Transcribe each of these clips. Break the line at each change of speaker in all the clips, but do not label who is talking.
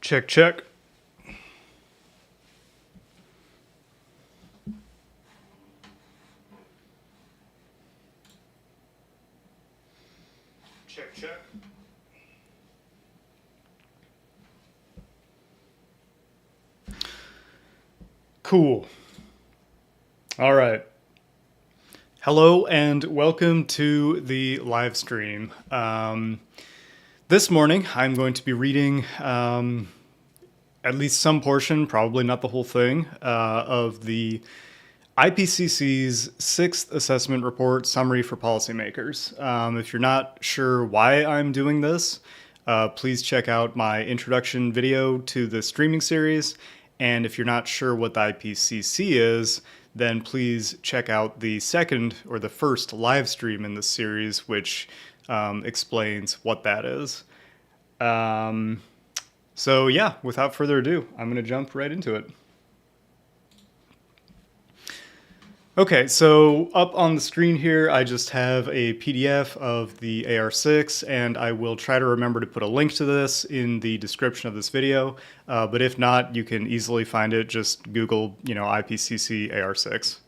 Check, check. Check, check. Cool. All right. Hello and welcome to the live stream. This morning I'm going to be reading at least some portion, probably not the whole thing, of the IPCC's 6th Assessment Report Summary for Policymakers. If you're not sure why I'm doing this, please check out my introduction video to the streaming series. And if you're not sure what the IPCC is, then please check out the second or the first live stream in this series, which explains what that is. So yeah, without further ado, I'm going to jump right into it. Okay, so up on the screen here, I just have a PDF of the AR6, and I will try to remember to put a link to this in the description of this video. But if not, you can easily find it. Just Google, IPCC AR6.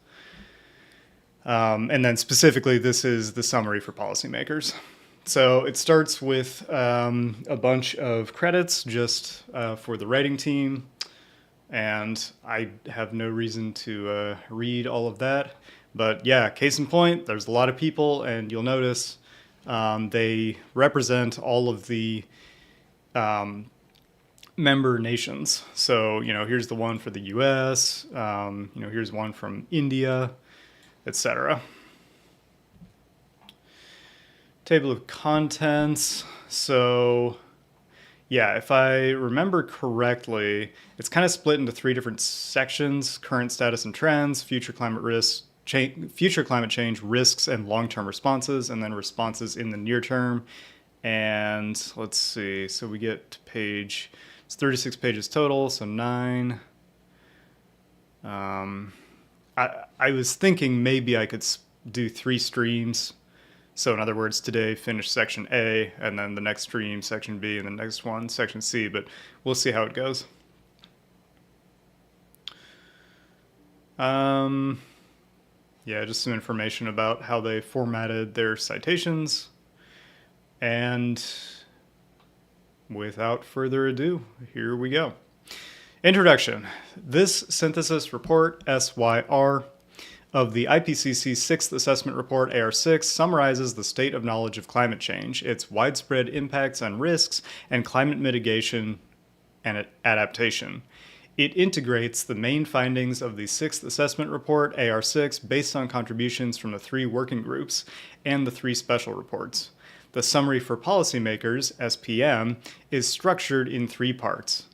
And then specifically, this is the summary for policymakers. So it starts with a bunch of credits just for the writing team. And I have no reason to read all of that. But yeah, case in point, there's a lot of people, and you'll notice they represent all of the member nations. So, here's the one for the US, here's one from India, etc. Table of contents. So yeah, if I remember correctly, it's kind of split into 3 different sections: current status and trends, future climate change risks and long-term responses, and then responses in the near term. And let's see, so we get to it's 36 pages total, so 9. I was thinking maybe I could do 3 streams. So in other words, today finish section A, and then the next stream section B, and the next one section C, but we'll see how it goes. Yeah, just some information about how they formatted their citations. And without further ado, here we go. Introduction. This synthesis report, SYR, of the IPCC 6th Assessment Report, AR6, summarizes the state of knowledge of climate change, its widespread impacts and risks, and climate mitigation and adaptation. It integrates the main findings of the 6th Assessment Report, AR6, based on contributions from the 3 working groups and the 3 special reports. The Summary for Policymakers, SPM, is structured in 3 parts.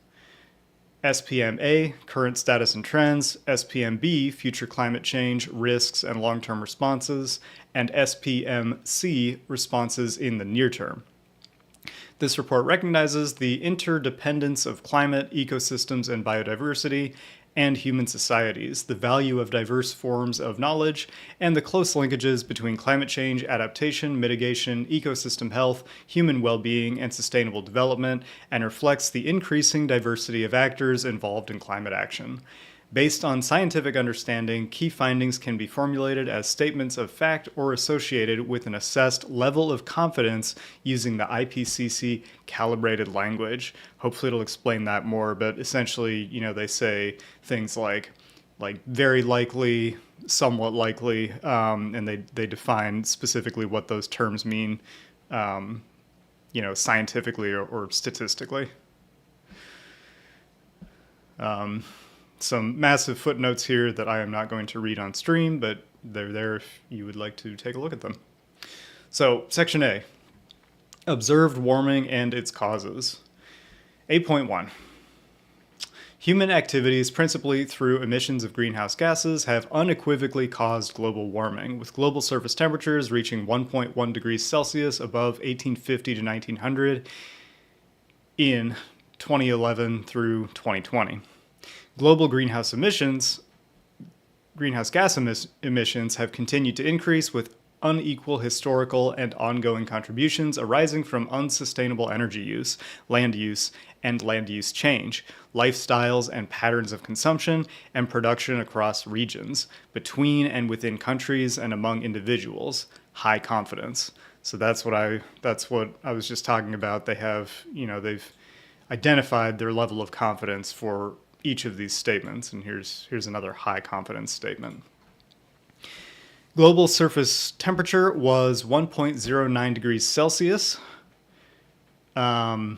SPM-A, Current Status and Trends, SPM-B, Future Climate Change, Risks and Long-Term Responses, and SPM-C, Responses in the Near Term. This report recognizes the interdependence of climate, ecosystems, and biodiversity, and human societies, the value of diverse forms of knowledge, and the close linkages between climate change, adaptation, mitigation, ecosystem health, human well-being, and sustainable development, and reflects the increasing diversity of actors involved in climate action. Based on scientific understanding, key findings can be formulated as statements of fact or associated with an assessed level of confidence using the IPCC calibrated language. Hopefully it'll explain that more, but essentially, they say things like very likely, somewhat likely, and they define specifically what those terms mean, scientifically or statistically. Some massive footnotes here that I am not going to read on stream, but they're there if you would like to take a look at them. So, Section A, Observed Warming and Its Causes. 8.1. Human activities, principally through emissions of greenhouse gases, have unequivocally caused global warming, with global surface temperatures reaching 1.1 degrees Celsius above 1850 to 1900 in 2011 through 2020. Global greenhouse gas emissions have continued to increase, with unequal historical and ongoing contributions arising from unsustainable energy use, and land use change, lifestyles and patterns of consumption and production across regions, between and within countries and among individuals. High confidence. So that's what I was just talking about. They have, they've identified their level of confidence for each of these statements, and here's another high confidence statement. Global surface temperature was 1.09 degrees Celsius. So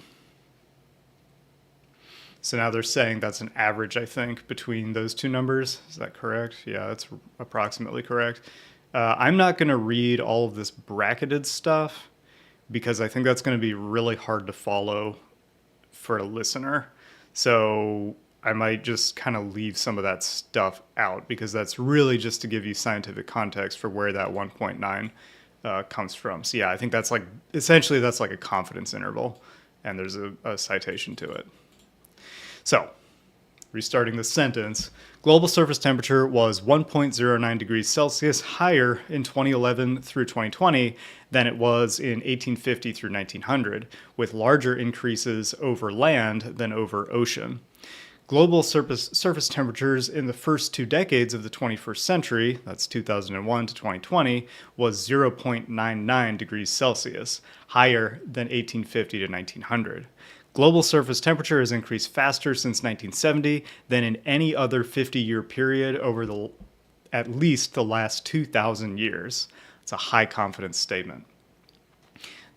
now they're saying that's an average, I think, between those two numbers. Is that correct? Yeah, that's approximately correct. I'm not going to read all of this bracketed stuff because I think that's going to be really hard to follow for a listener. So I might just kind of leave some of that stuff out because that's really just to give you scientific context for where that 1.9 comes from. So yeah, I think that's essentially that's like a confidence interval, and there's a citation to it. So, restarting the sentence, global surface temperature was 1.09 degrees Celsius higher in 2011 through 2020 than it was in 1850 through 1900, with larger increases over land than over ocean. Global surface temperatures in the first 2 decades of the 21st century, that's 2001 to 2020, was 0.99 degrees Celsius, higher than 1850 to 1900. Global surface temperature has increased faster since 1970 than in any other 50-year period over at least the last 2,000 years. It's a high confidence statement.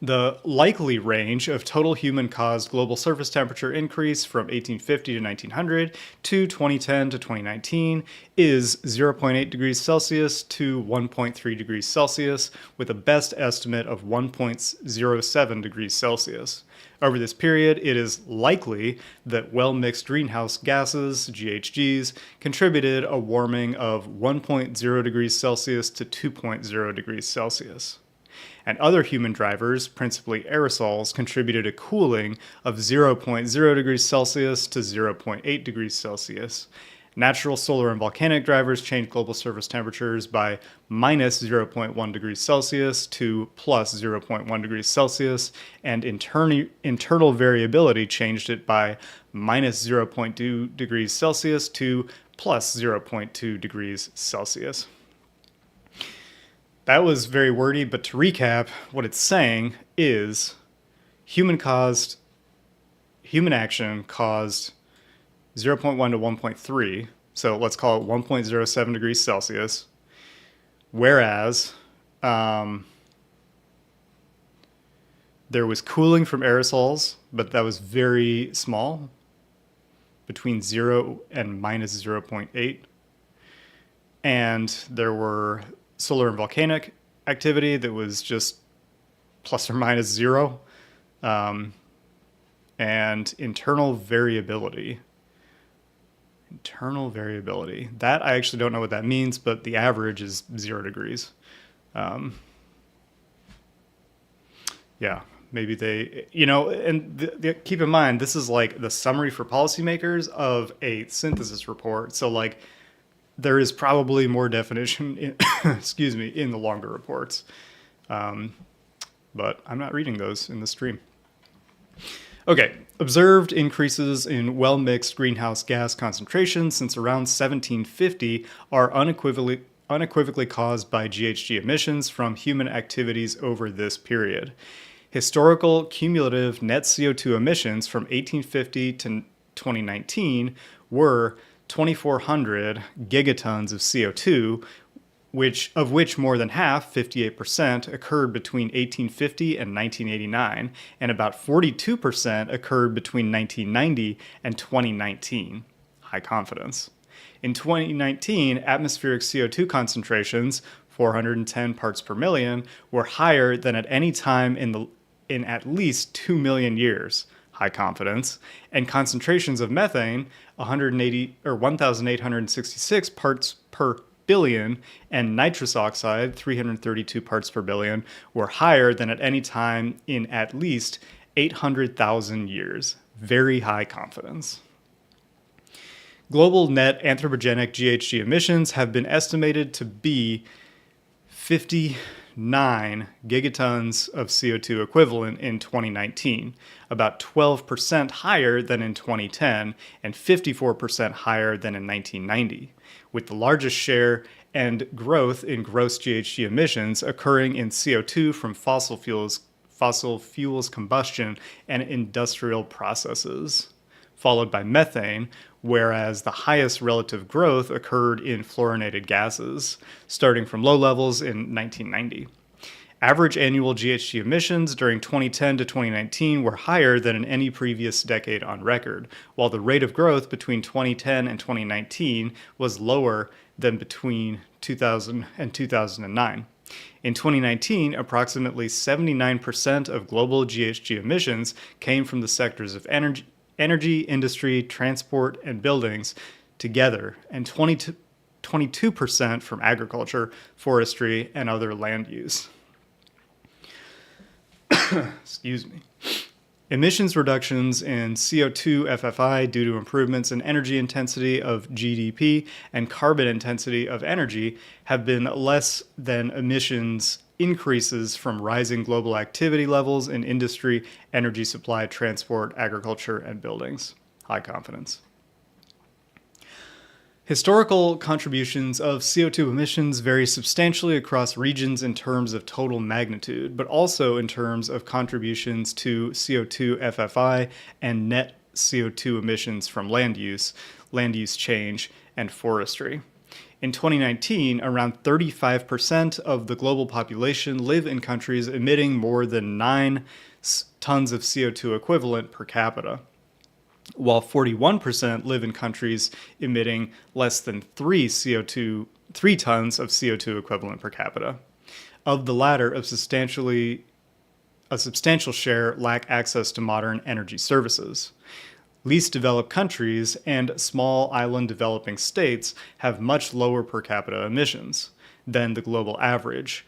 The likely range of total human-caused global surface temperature increase from 1850 to 1900 to 2010 to 2019 is 0.8 degrees Celsius to 1.3 degrees Celsius, with a best estimate of 1.07 degrees Celsius. Over this period, it is likely that well-mixed greenhouse gases, GHGs, contributed a warming of 1.0 degrees Celsius to 2.0 degrees Celsius. And other human drivers, principally aerosols, contributed a cooling of 0.0 degrees Celsius to 0.8 degrees Celsius. Natural, solar, and volcanic drivers changed global surface temperatures by minus 0.1 degrees Celsius to plus 0.1 degrees Celsius, and internal variability changed it by minus 0.2 degrees Celsius to plus 0.2 degrees Celsius. That was very wordy, but to recap, what it's saying is human action caused 0.1 to 1.3, so let's call it 1.07 degrees Celsius, whereas there was cooling from aerosols, but that was very small, between 0 and minus 0.8, and there were solar and volcanic activity that was just plus or minus 0, and internal variability. That I actually don't know what that means, but the average is 0 degrees. Yeah, maybe they, and keep in mind, this is like the summary for policymakers of a synthesis report. So like, there is probably more definition in, in the longer reports. But I'm not reading those in the stream. Okay, observed increases in well-mixed greenhouse gas concentrations since around 1750 are unequivocally caused by GHG emissions from human activities over this period. Historical cumulative net CO2 emissions from 1850 to 2019 were 2,400 gigatons of CO2, of which more than half, 58%, occurred between 1850 and 1989, and about 42% occurred between 1990 and 2019. High confidence. In 2019, atmospheric CO2 concentrations, 410 parts per million, were higher than at any time in at least 2 million years. High confidence, and concentrations of methane, 1,866 parts per billion, and nitrous oxide, 332 parts per billion, were higher than at any time in at least 800,000 years. Very high confidence. Global net anthropogenic GHG emissions have been estimated to be 50 gigatons of CO2 equivalent in 2019, about 12% higher than in 2010 and 54% higher than in 1990, with the largest share and growth in gross GHG emissions occurring in CO2 from fossil fuels combustion and industrial processes, followed by methane, whereas the highest relative growth occurred in fluorinated gases, starting from low levels in 1990. Average annual GHG emissions during 2010 to 2019 were higher than in any previous decade on record, while the rate of growth between 2010 and 2019 was lower than between 2000 and 2009. In 2019, approximately 79% of global GHG emissions came from the sectors of energy, industry, transport, and buildings together, and 22% from agriculture, forestry, and other land use. Excuse me. Emissions reductions in CO2 FFI due to improvements in energy intensity of GDP and carbon intensity of energy have been less than emissions increases from rising global activity levels in industry, energy supply, transport, agriculture, and buildings. High confidence. Historical contributions of CO2 emissions vary substantially across regions in terms of total magnitude, but also in terms of contributions to CO2 FFI and net CO2 emissions from land use change, and forestry. In 2019, around 35% of the global population live in countries emitting more than 9 tons of CO2 equivalent per capita, while 41% live in countries emitting less than 3 tons of CO2 equivalent per capita. Of the latter, a substantial share lack access to modern energy services. Least developed countries and small island developing states have much lower per capita emissions than the global average.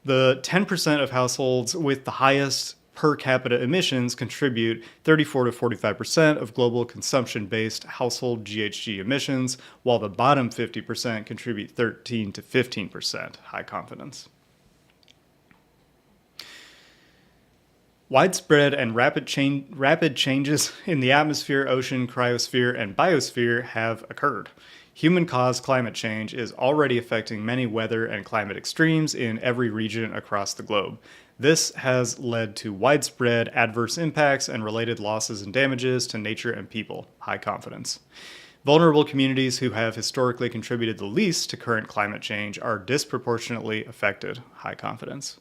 The 10% of households with the highest per capita emissions contribute 34 to 45% of global consumption-based household GHG emissions, while the bottom 50% contribute 13 to 15%. High confidence. Widespread and rapid changes in the atmosphere, ocean, cryosphere, and biosphere have occurred. Human-caused climate change is already affecting many weather and climate extremes in every region across the globe. This has led to widespread adverse impacts and related losses and damages to nature and people. High confidence. Vulnerable communities who have historically contributed the least to current climate change are disproportionately affected. High confidence.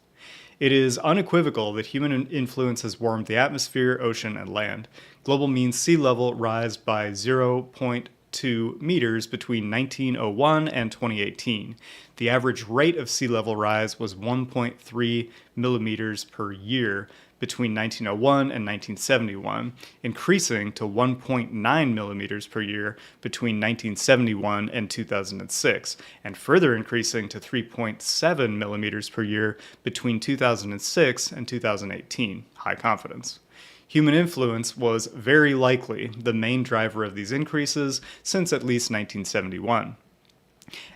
It is unequivocal that human influence has warmed the atmosphere, ocean, and land. Global mean sea level rise by 0.2 meters between 1901 and 2018. The average rate of sea level rise was 1.3 millimeters per year between 1901 and 1971, increasing to 1.9 millimeters per year between 1971 and 2006, and further increasing to 3.7 millimeters per year between 2006 and 2018. High confidence. Human influence was very likely the main driver of these increases since at least 1971.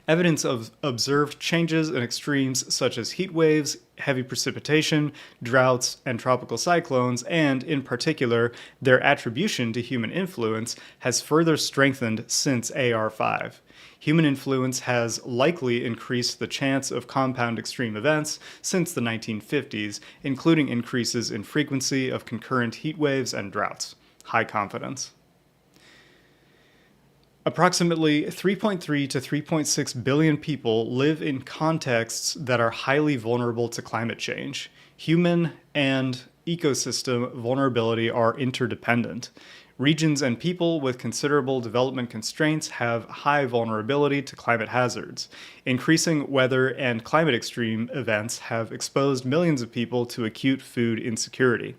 Evidence of observed changes in extremes such as heat waves, heavy precipitation, droughts, and tropical cyclones, and, in particular, their attribution to human influence has further strengthened since AR5. Human influence has likely increased the chance of compound extreme events since the 1950s, including increases in frequency of concurrent heat waves and droughts. High confidence. Approximately 3.3 to 3.6 billion people live in contexts that are highly vulnerable to climate change. Human and ecosystem vulnerability are interdependent. Regions and people with considerable development constraints have high vulnerability to climate hazards. Increasing weather and climate extreme events have exposed millions of people to acute food insecurity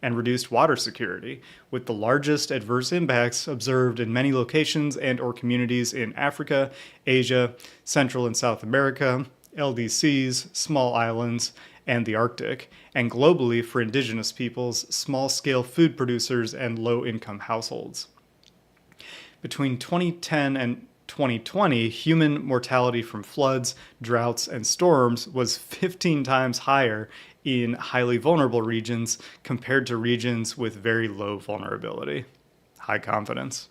and reduced water security, with the largest adverse impacts observed in many locations and/or communities in Africa, Asia, Central and South America, LDCs, small islands, and the Arctic, and globally for indigenous peoples, small-scale food producers, and low-income households. Between 2010 and 2020, human mortality from floods, droughts, and storms was 15 times higher in highly vulnerable regions compared to regions with very low vulnerability. High confidence.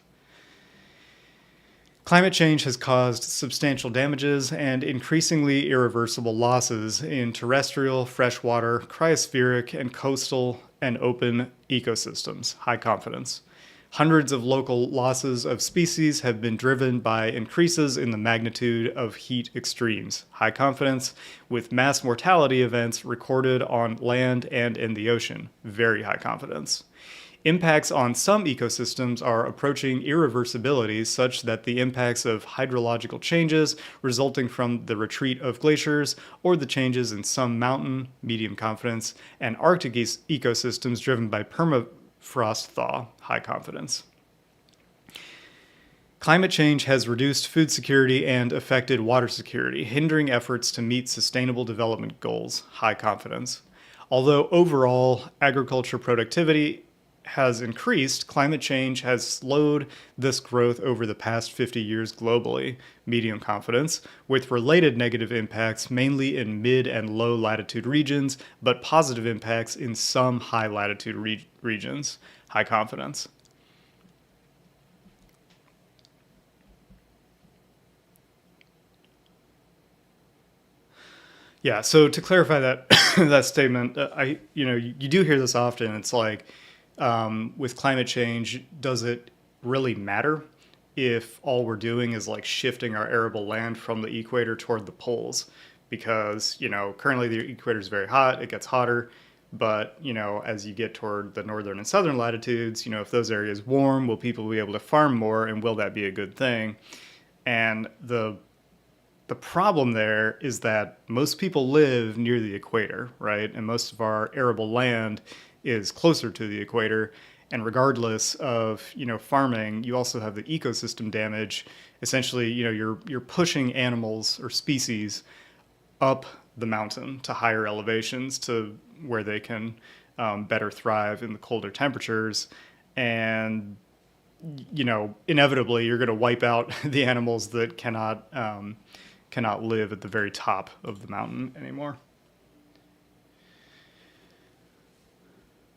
Climate change has caused substantial damages and increasingly irreversible losses in terrestrial, freshwater, cryospheric, and coastal and open ecosystems. High confidence. Hundreds of local losses of species have been driven by increases in the magnitude of heat extremes. High confidence, with mass mortality events recorded on land and in the ocean. Very high confidence. Impacts on some ecosystems are approaching irreversibility, such that the impacts of hydrological changes resulting from the retreat of glaciers or the changes in some mountain, medium confidence, and Arctic ecosystems driven by permafrost thaw, high confidence. Climate change has reduced food security and affected water security, hindering efforts to meet sustainable development goals, high confidence. Although overall agriculture productivity has increased, climate change has slowed this growth over the past 50 years globally, medium confidence, with related negative impacts mainly in mid and low latitude regions, but positive impacts in some high latitude regions, high confidence. Yeah, so to clarify that that statement, you do hear this often. It's like, with climate change, does it really matter if all we're doing is like shifting our arable land from the equator toward the poles? Because, currently the equator is very hot, it gets hotter, but, as you get toward the northern and southern latitudes, if those areas warm, will people be able to farm more, and will that be a good thing? And the problem there is that most people live near the equator, right? And most of our arable land is closer to the equator, and regardless of farming, you also have the ecosystem damage. Essentially, you're pushing animals or species up the mountain to higher elevations to where they can better thrive in the colder temperatures, and inevitably you're going to wipe out the animals that cannot live at the very top of the mountain anymore.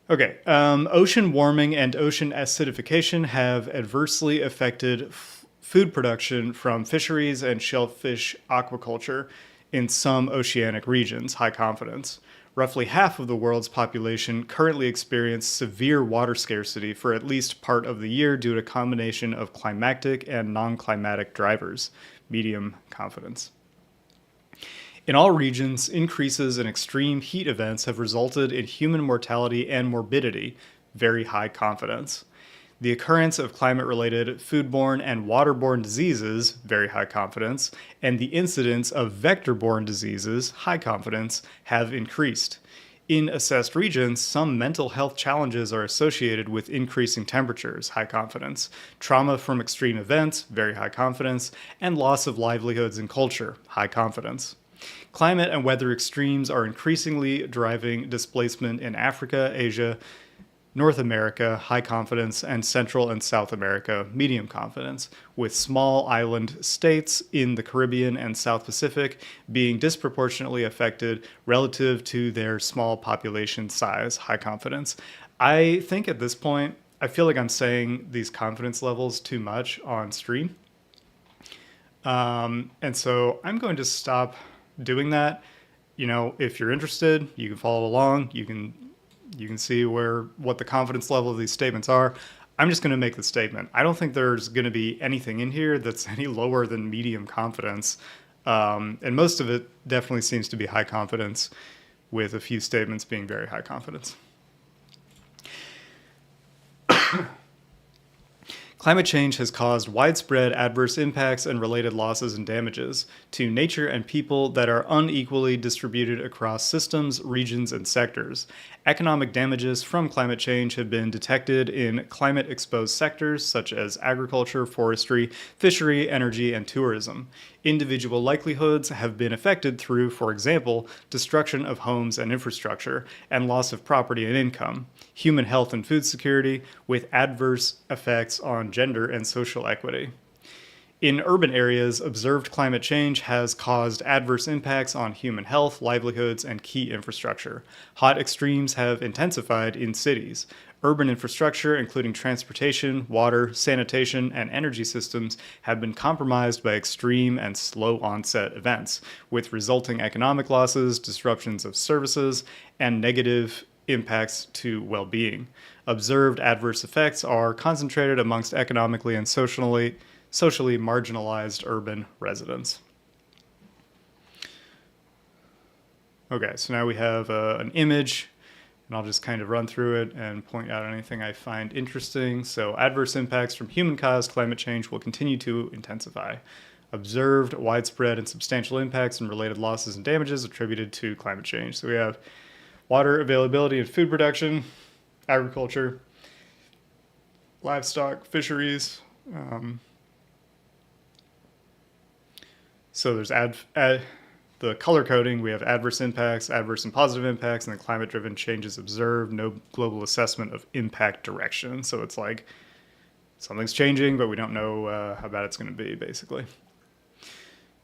Okay, ocean warming and ocean acidification have adversely affected food production from fisheries and shellfish aquaculture in some oceanic regions, high confidence. Roughly half of the world's population currently experience severe water scarcity for at least part of the year due to a combination of climatic and non-climatic drivers, medium confidence. In all regions, increases in extreme heat events have resulted in human mortality and morbidity, very high confidence. The occurrence of climate-related foodborne and waterborne diseases, very high confidence, and the incidence of vector-borne diseases, high confidence, have increased. In assessed regions, some mental health challenges are associated with increasing temperatures, high confidence, trauma from extreme events, very high confidence, and loss of livelihoods and culture, high confidence. Climate and weather extremes are increasingly driving displacement in Africa, Asia, North America, high confidence, and Central and South America, medium confidence, with small island states in the Caribbean and South Pacific being disproportionately affected relative to their small population size, high confidence. I think at this point, I feel like I'm saying these confidence levels too much on stream. And so I'm going to stop doing that. If you're interested, you can follow along. You can see what the confidence level of these statements are. I'm just going to make the statement. I don't think there's going to be anything in here that's any lower than medium confidence. And most of it definitely seems to be high confidence, with a few statements being very high confidence. Climate change has caused widespread adverse impacts and related losses and damages to nature and people that are unequally distributed across systems, regions, and sectors. Economic damages from climate change have been detected in climate-exposed sectors such as agriculture, forestry, fishery, energy, and tourism. Individual livelihoods have been affected through, for example, destruction of homes and infrastructure, and loss of property and income, human health and food security, with adverse effects on gender and social equity. In urban areas, observed climate change has caused adverse impacts on human health, livelihoods, and key infrastructure. Hot extremes have intensified in cities. Urban infrastructure, including transportation, water, sanitation, and energy systems, have been compromised by extreme and slow onset events, with resulting economic losses, disruptions of services, and negative impacts to well being. Observed adverse effects are concentrated amongst economically and socially marginalized urban residents. Okay, so now we have an image, and I'll just kind of run through it and point out anything I find interesting. So adverse impacts from human-caused climate change will continue to intensify. Observed widespread and substantial impacts and related losses and damages attributed to climate change. So we have water availability and food production, agriculture, livestock, fisheries. So there's the color coding. We have adverse impacts, adverse and positive impacts, and then climate-driven changes observed, no global assessment of impact direction. So it's like something's changing, but we don't know how bad it's going to be, basically.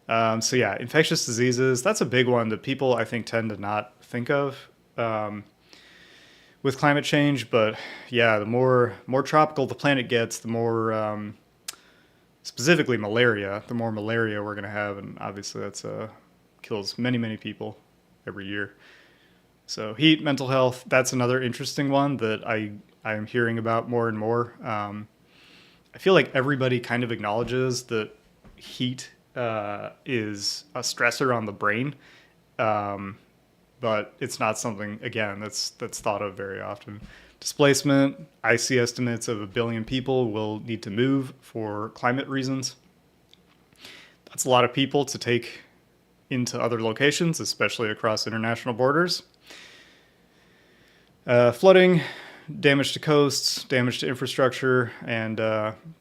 So yeah, infectious diseases, that's a big one that people, I think, tend to not think of with climate change. But yeah, the more tropical the planet gets, the more specifically malaria, the more malaria we're going to have, and obviously that's kills many people every year. So heat, mental health, that's another interesting one that I am hearing about more and more. I feel like everybody kind of acknowledges that heat is a stressor on the brain, but it's not something, again, that's thought of very often. Displacement, I see estimates of 1 billion people will need to move for climate reasons. That's a lot of people to take into other locations, especially across international borders. Flooding, damage to coasts, damage to infrastructure, and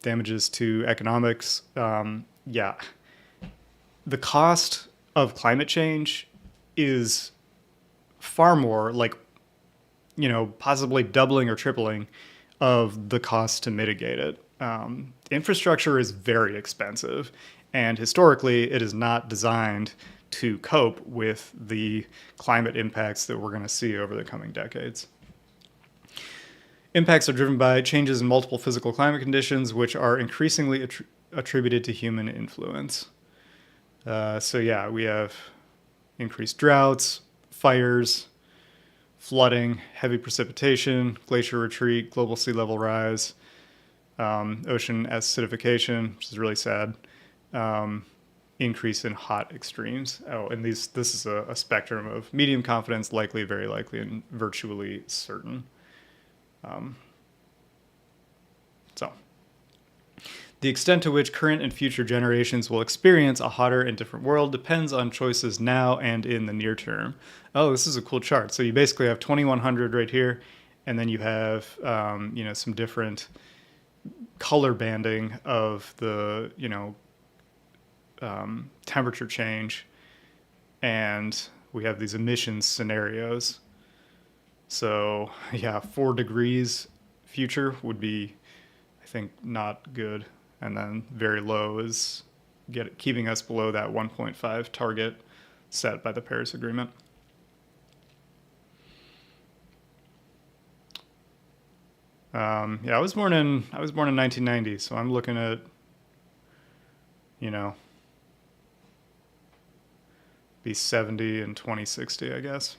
damages to economics. Yeah, the cost of climate change is far more, like, possibly doubling or tripling of the cost to mitigate it. Infrastructure is very expensive, and historically it is not designed to cope with the climate impacts that we're going to see over the coming decades. Impacts are driven by changes in multiple physical climate conditions, which are increasingly attributed to human influence. So yeah, we have increased droughts, fires, flooding, heavy precipitation, glacier retreat, global sea level rise, ocean acidification, which is really sad, increase in hot extremes. Oh, and this is a spectrum of medium confidence, likely, very likely, and virtually certain. So the extent to which current and future generations will experience a hotter and different world depends on choices now and in the near term. Oh, this is a cool chart. So you basically have 2100 right here, and then you have some different color banding of the temperature change, and we have these emissions scenarios. So yeah, 4 degrees future would be, I think, not good. And then very low is keeping us below that 1.5 target set by the Paris Agreement. I was born in 1990, so I'm looking at, be 70 in 2060, I guess.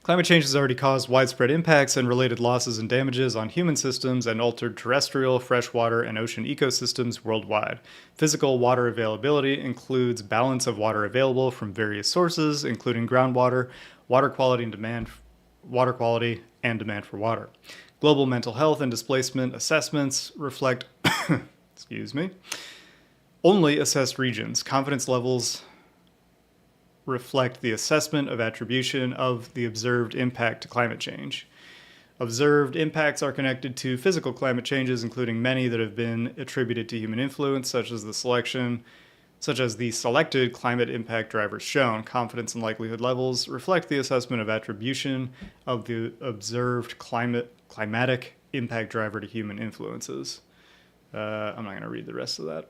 Climate change has already caused widespread impacts and related losses and damages on human systems and altered terrestrial, freshwater, and ocean ecosystems worldwide. Physical water availability includes balance of water available from various sources, including groundwater, water quality and demand for water. Global mental health and displacement assessments reflect, only assessed regions. Confidence levels reflect the assessment of attribution of the observed impact to climate change. Observed impacts are connected to physical climate changes, including many that have been attributed to human influence, such as the selected climate impact drivers shown. Confidence and likelihood levels reflect the assessment of attribution of the observed climatic impact driver to human influences. I'm not going to read the rest of that.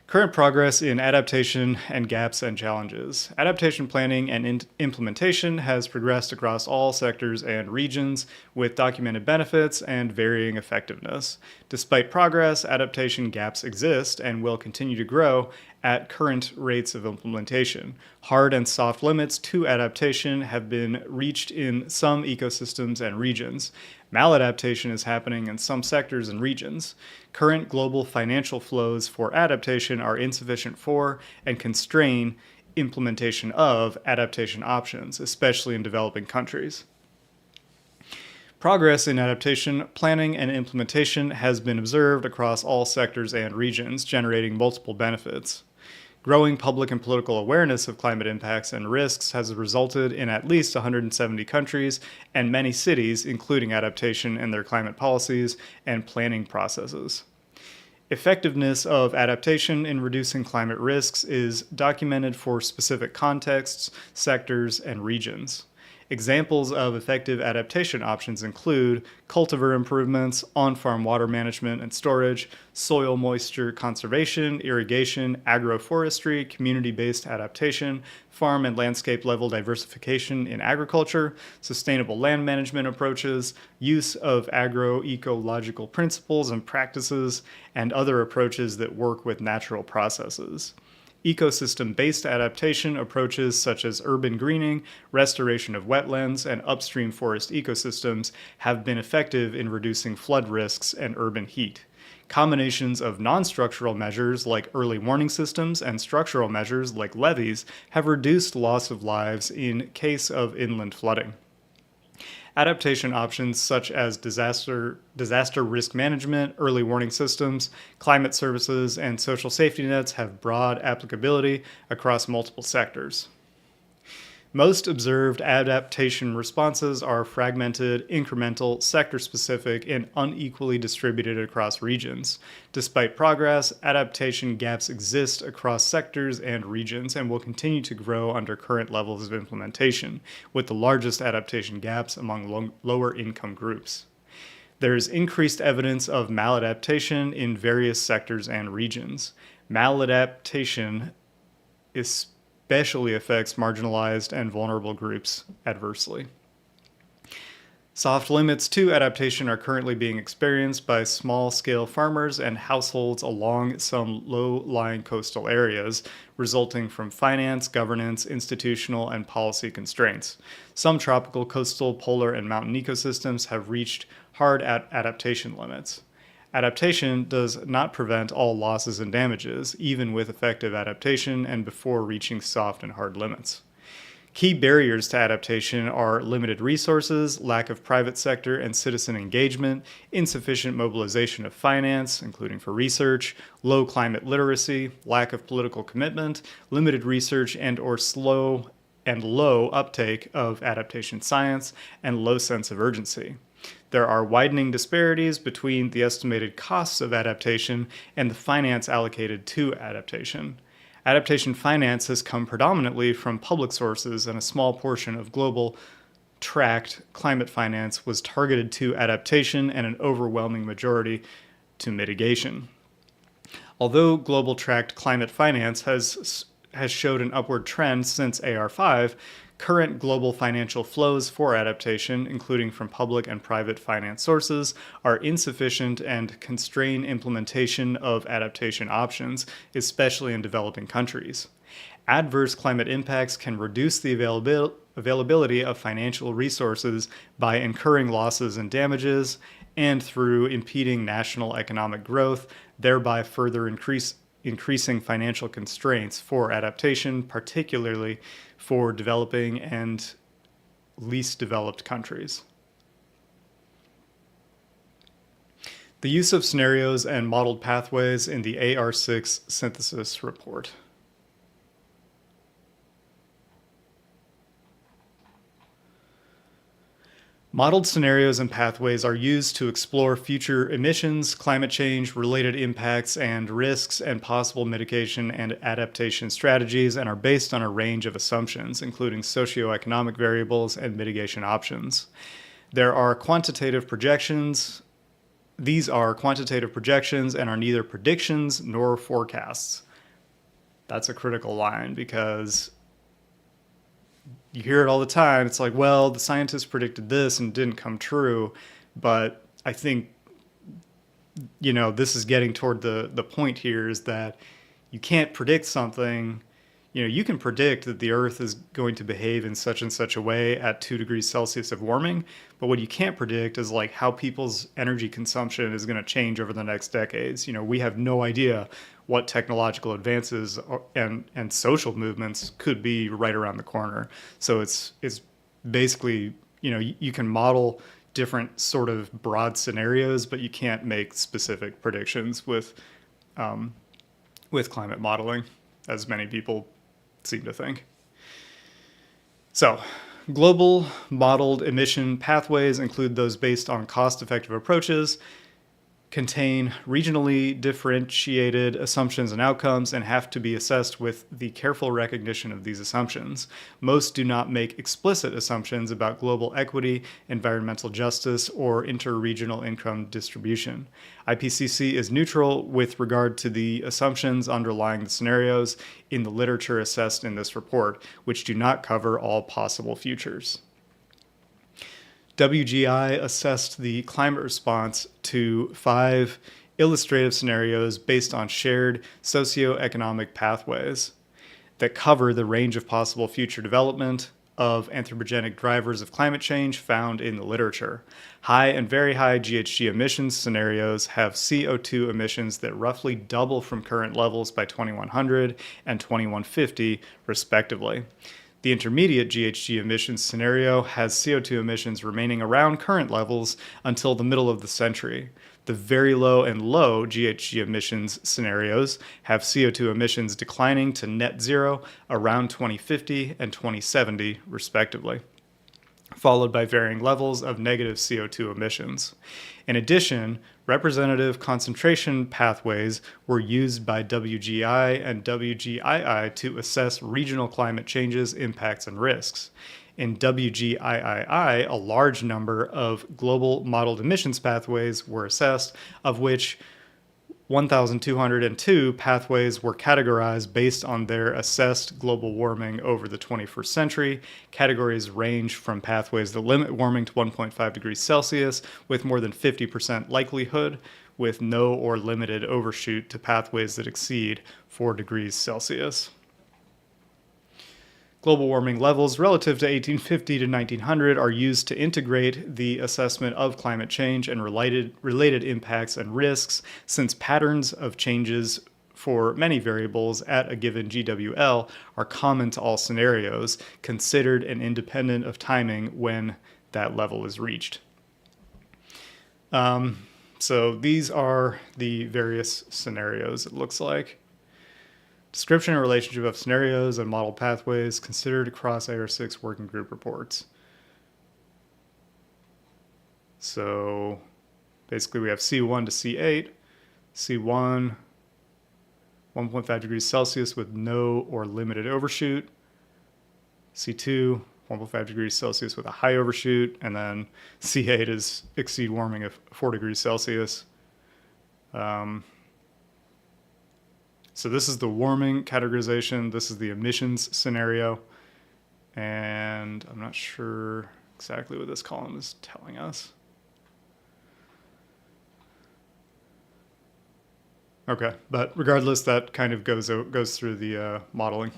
Current progress in adaptation and gaps and challenges. Adaptation planning and implementation has progressed across all sectors and regions with documented benefits and varying effectiveness. Despite progress, adaptation gaps exist and will continue to grow at current rates of implementation. Hard and soft limits to adaptation have been reached in some ecosystems and regions. Maladaptation is happening in some sectors and regions. Current global financial flows for adaptation are insufficient for and constrain implementation of adaptation options, especially in developing countries. Progress in adaptation planning and implementation has been observed across all sectors and regions, generating multiple benefits. Growing public and political awareness of climate impacts and risks has resulted in at least 170 countries and many cities including adaptation in their climate policies and planning processes. Effectiveness of adaptation in reducing climate risks is documented for specific contexts, sectors, and regions. Examples of effective adaptation options include cultivar improvements, on-farm water management and storage, soil moisture conservation, irrigation, agroforestry, community-based adaptation, farm and landscape level diversification in agriculture, sustainable land management approaches, use of agroecological principles and practices, and other approaches that work with natural processes. Ecosystem-based adaptation approaches such as urban greening, restoration of wetlands, and upstream forest ecosystems have been effective in reducing flood risks and urban heat. Combinations of non-structural measures like early warning systems and structural measures like levees have reduced loss of lives in case of inland flooding. Adaptation options such as disaster risk management, early warning systems, climate services, and social safety nets have broad applicability across multiple sectors. Most observed adaptation responses are fragmented, incremental, sector-specific, and unequally distributed across regions. Despite progress, adaptation gaps exist across sectors and regions and will continue to grow under current levels of implementation, with the largest adaptation gaps among lower income groups. There is increased evidence of maladaptation in various sectors and regions. Maladaptation especially affects marginalized and vulnerable groups adversely. Soft limits to adaptation are currently being experienced by small-scale farmers and households along some low-lying coastal areas, resulting from finance, governance, institutional, and policy constraints. Some tropical, coastal, polar, and mountain ecosystems have reached hard adaptation limits. Adaptation does not prevent all losses and damages, even with effective adaptation and before reaching soft and hard limits. Key barriers to adaptation are limited resources, lack of private sector and citizen engagement, insufficient mobilization of finance, including for research, low climate literacy, lack of political commitment, limited research and/or low uptake of adaptation science, and low sense of urgency. There are widening disparities between the estimated costs of adaptation and the finance allocated to adaptation. Adaptation finance has come predominantly from public sources, and a small portion of global tracked climate finance was targeted to adaptation and an overwhelming majority to mitigation. Although global tracked climate finance has showed an upward trend since AR5, current global financial flows for adaptation, including from public and private finance sources, are insufficient and constrain implementation of adaptation options, especially in developing countries. Adverse climate impacts can reduce the availability of financial resources by incurring losses and damages, and through impeding national economic growth, thereby further increasing financial constraints for adaptation, particularly for developing and least developed countries. The use of scenarios and modeled pathways in the AR6 synthesis report. Modeled scenarios and pathways are used to explore future emissions, climate change, related impacts and risks, and possible mitigation and adaptation strategies, and are based on a range of assumptions, including socioeconomic variables and mitigation options. There are quantitative projections these are quantitative projections and are neither predictions nor forecasts. That's a critical line because you hear it all the time. It's like, well, the scientists predicted this and it didn't come true. But I think, this is getting toward the point here is that you can't predict something. You can predict that the Earth is going to behave in such and such a way at 2 degrees Celsius of warming, but what you can't predict is like how people's energy consumption is going to change over the next decades. We have no idea what technological advances and social movements could be right around the corner. So it's basically, you can model different sort of broad scenarios, but you can't make specific predictions with climate modeling, as many people seem to think. So, global modeled emission pathways include those based on cost-effective approaches, contain regionally differentiated assumptions and outcomes, and have to be assessed with the careful recognition of these assumptions. Most do not make explicit assumptions about global equity, environmental justice, or interregional income distribution. IPCC is neutral with regard to the assumptions underlying the scenarios in the literature assessed in this report, which do not cover all possible futures. WGI assessed the climate response to 5 illustrative scenarios based on shared socioeconomic pathways that cover the range of possible future development of anthropogenic drivers of climate change found in the literature. High and very high GHG emissions scenarios have CO2 emissions that roughly double from current levels by 2100 and 2150, respectively. The intermediate GHG emissions scenario has CO2 emissions remaining around current levels until the middle of the century. The very low and low GHG emissions scenarios have CO2 emissions declining to net zero around 2050 and 2070, respectively, followed by varying levels of negative CO2 emissions. In addition, representative concentration pathways were used by WGI and WGII to assess regional climate changes, impacts, and risks. In WGII, a large number of global modeled emissions pathways were assessed, of which 1,202 pathways were categorized based on their assessed global warming over the 21st century. Categories range from pathways that limit warming to 1.5 degrees Celsius with more than 50% likelihood, with no or limited overshoot, to pathways that exceed 4 degrees Celsius. Global warming levels relative to 1850 to 1900 are used to integrate the assessment of climate change and related impacts and risks, since patterns of changes for many variables at a given GWL are common to all scenarios, considered and independent of timing when that level is reached. So these are the various scenarios, it looks like. Description and relationship of scenarios and model pathways considered across AR6 working group reports. So basically we have C1 to C8, C1, 1.5 degrees Celsius with no or limited overshoot, C2, 1.5 degrees Celsius with a high overshoot, and then C8 is exceed warming of 4 degrees Celsius. So this is the warming categorization. This is the emissions scenario. And I'm not sure exactly what this column is telling us. Okay, but regardless, that kind of goes through the modeling.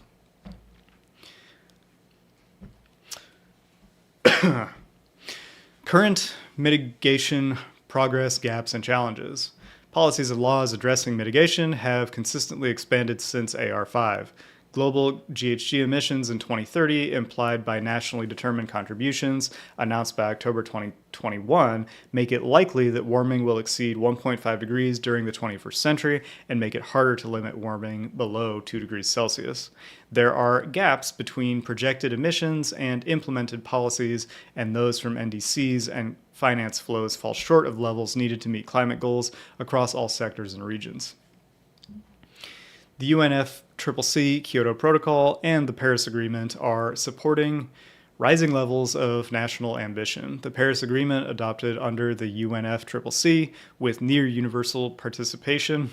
Current mitigation progress, gaps, and challenges. Policies and laws addressing mitigation have consistently expanded since AR5. Global GHG emissions in 2030, implied by nationally determined contributions announced by October 2021, make it likely that warming will exceed 1.5 degrees during the 21st century and make it harder to limit warming below 2 degrees Celsius. There are gaps between projected emissions and implemented policies, and those from NDCs and finance flows fall short of levels needed to meet climate goals across all sectors and regions. The UNFCCC, Kyoto Protocol, and the Paris Agreement are supporting Rising levels of national ambition. The Paris Agreement, adopted under the UNFCCC with near universal participation,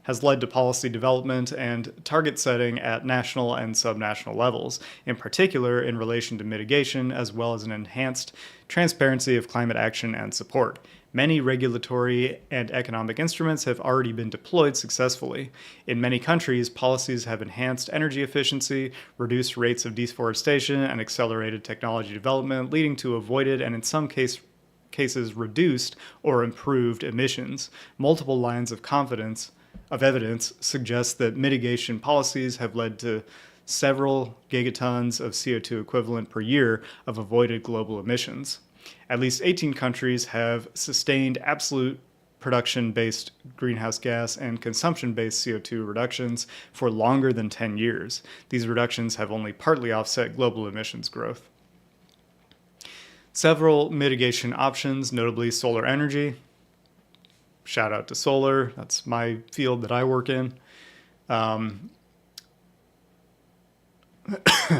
has led to policy development and target setting at national and subnational levels, in particular in relation to mitigation, as well as an enhanced transparency of climate action and support. Many regulatory and economic instruments have already been deployed successfully. In many countries, policies have enhanced energy efficiency, reduced rates of deforestation, and accelerated technology development, leading to avoided and in some cases reduced or improved emissions. Multiple lines of evidence suggests that mitigation policies have led to several gigatons of CO2 equivalent per year of avoided global emissions. At least 18 countries have sustained absolute production-based greenhouse gas and consumption-based CO2 reductions for longer than 10 years. These reductions have only partly offset global emissions growth. Several mitigation options, notably solar energy. Shout out to solar. That's my field that I work in.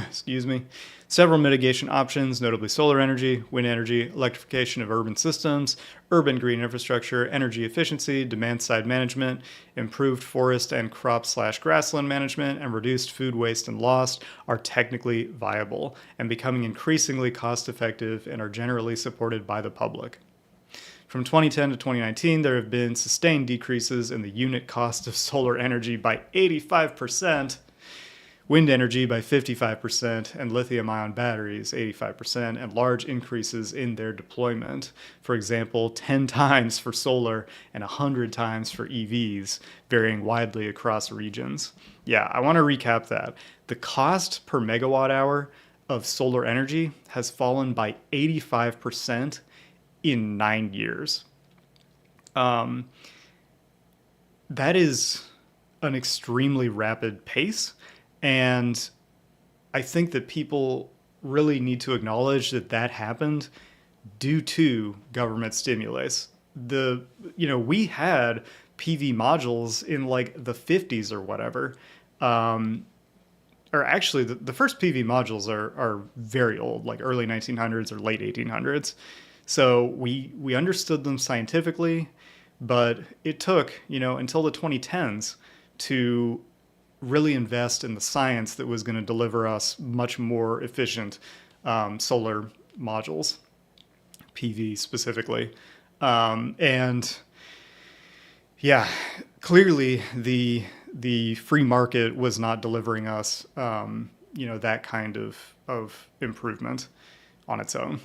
Excuse me. Several mitigation options, notably solar energy, wind energy, electrification of urban systems, urban green infrastructure, energy efficiency, demand-side management, improved forest and crop/grassland management, and reduced food waste and loss are technically viable and becoming increasingly cost-effective and are generally supported by the public. From 2010 to 2019, there have been sustained decreases in the unit cost of solar energy by 85%, wind energy by 55%, and lithium-ion batteries 85%, and large increases in their deployment. For example, 10 times for solar and 100 times for EVs, varying widely across regions. Yeah, I want to recap that. The cost per megawatt hour of solar energy has fallen by 85% in 9 years. That is an extremely rapid pace, and I think that people really need to acknowledge that that happened due to government stimulus. We had PV modules in like the 50s or whatever. Or actually, the first PV modules are very old, like early 1900s or late 1800s. So we understood them scientifically, but it took, until the 2010s to really invest in the science that was going to deliver us much more efficient solar modules, PV specifically. And yeah, clearly the free market was not delivering us, that kind of improvement on its own.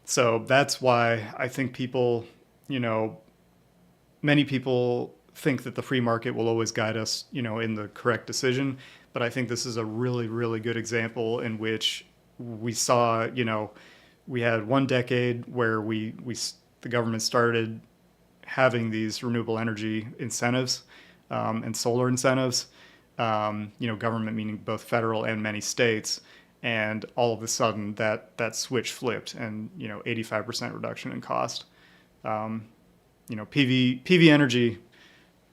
So that's why I think people, many people think that the free market will always guide us, in the correct decision. But I think this is a really, really good example in which we saw, we had 1 decade where the government started having these renewable energy incentives and solar incentives, government meaning both federal and many states. And all of a sudden that switch flipped and, 85% reduction in cost. PV energy,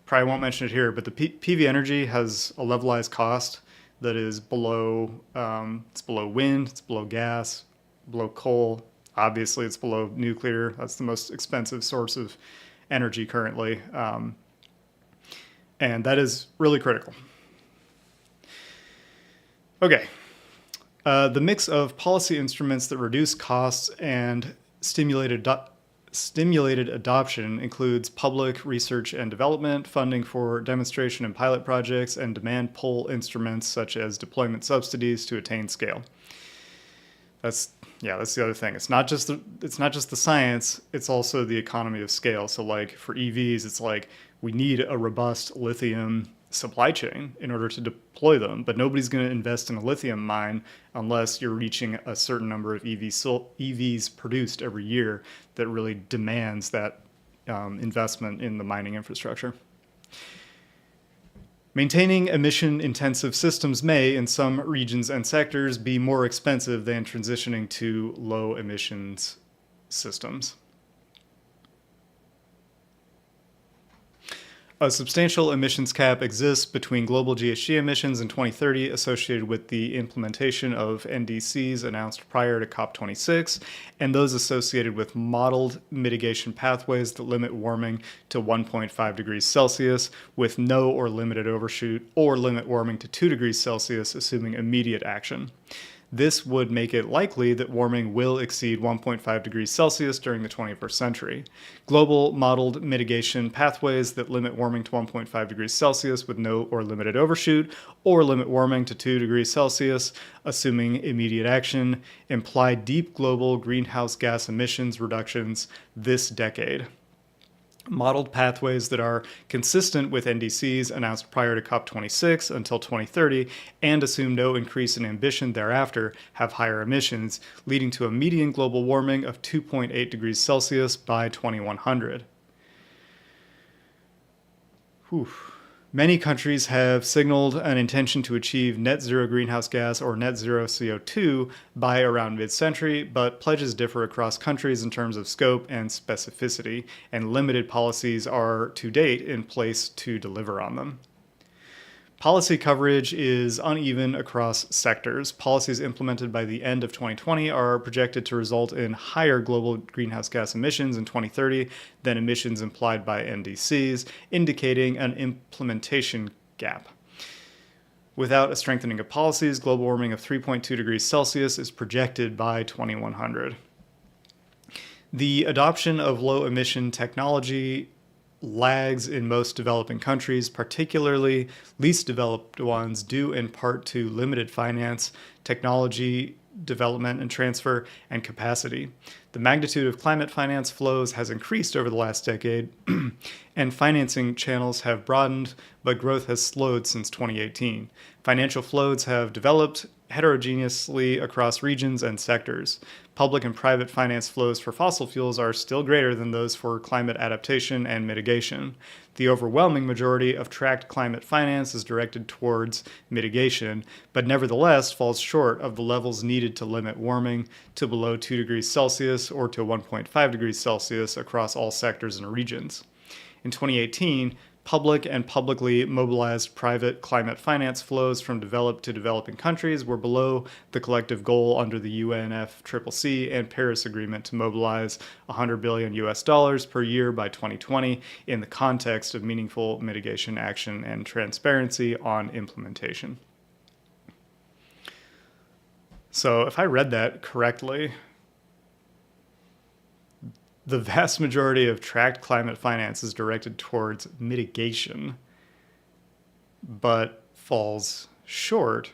probably won't mention it here, but the PV energy has a levelized cost that is below, it's below wind, it's below gas, below coal. Obviously it's below nuclear. That's the most expensive source of energy currently. And that is really critical. Okay. The mix of policy instruments that reduce costs and stimulated adoption includes public research and development, funding for demonstration and pilot projects, and demand pull instruments such as deployment subsidies to attain scale. That's the other thing. It's not just the science, it's also the economy of scale. So like for EVs, it's like we need a robust lithium supply chain in order to deploy them, but nobody's going to invest in a lithium mine unless you're reaching a certain number of EVs produced every year that really demands that investment in the mining infrastructure. Maintaining emission-intensive systems may, in some regions and sectors, be more expensive than transitioning to low emissions systems. A substantial emissions cap exists between global GHG emissions in 2030 associated with the implementation of NDCs announced prior to COP26 and those associated with modeled mitigation pathways that limit warming to 1.5 degrees Celsius with no or limited overshoot, or limit warming to 2 degrees Celsius assuming immediate action. This would make it likely that warming will exceed 1.5 degrees Celsius during the 21st century. Global modeled mitigation pathways that limit warming to 1.5 degrees Celsius with no or limited overshoot, or limit warming to 2 degrees Celsius, assuming immediate action, imply deep global greenhouse gas emissions reductions this decade. Modeled pathways that are consistent with NDCs announced prior to COP26 until 2030 and assume no increase in ambition thereafter have higher emissions, leading to a median global warming of 2.8 degrees Celsius by 2100. Whew. Many countries have signaled an intention to achieve net zero greenhouse gas or net zero CO2 by around mid-century, but pledges differ across countries in terms of scope and specificity, and limited policies are to date in place to deliver on them. Policy coverage is uneven across sectors. Policies implemented by the end of 2020 are projected to result in higher global greenhouse gas emissions in 2030 than emissions implied by NDCs, indicating an implementation gap. Without a strengthening of policies, global warming of 3.2 degrees Celsius is projected by 2100. The adoption of low-emission technology lags in most developing countries, particularly least developed ones, due in part to limited finance, technology development and transfer, and capacity. The magnitude of climate finance flows has increased over the last decade, and financing channels have broadened, but growth has slowed since 2018. Financial flows have developed heterogeneously across regions and sectors. Public and private finance flows for fossil fuels are still greater than those for climate adaptation and mitigation. The overwhelming majority of tracked climate finance is directed towards mitigation, but nevertheless falls short of the levels needed to limit warming to below 2 degrees Celsius or to 1.5 degrees Celsius across all sectors and regions. In 2018, public and publicly mobilized private climate finance flows from developed to developing countries were below the collective goal under the UNFCCC and Paris Agreement to mobilize $100 billion per year by 2020 in the context of meaningful mitigation action and transparency on implementation. So if I read that correctly, the vast majority of tracked climate finance is directed towards mitigation, but falls short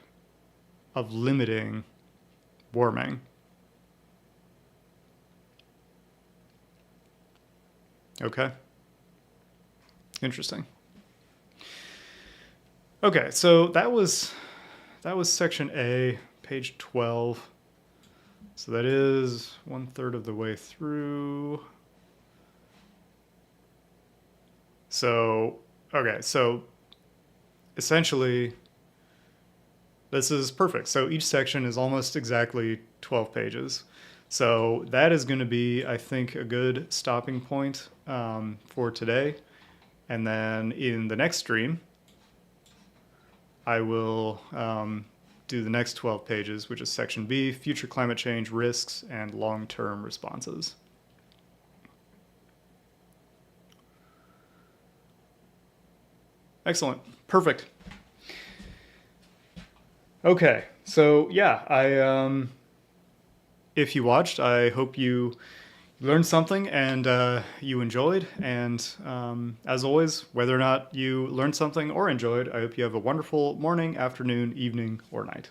of limiting warming. Okay. Interesting. Okay, so that was section A, page 12. So that is 1/3 of the way through. So, okay, so essentially this is perfect. So each section is almost exactly 12 pages. So that is going to be, I think, a good stopping point for today. And then in the next stream, I will do the next 12 pages, which is section B, future climate change risks and long-term responses. Excellent. Perfect. Okay. So yeah, if you watched, I hope you learned something and you enjoyed. And as always, whether or not you learned something or enjoyed, I hope you have a wonderful morning, afternoon, evening, or night.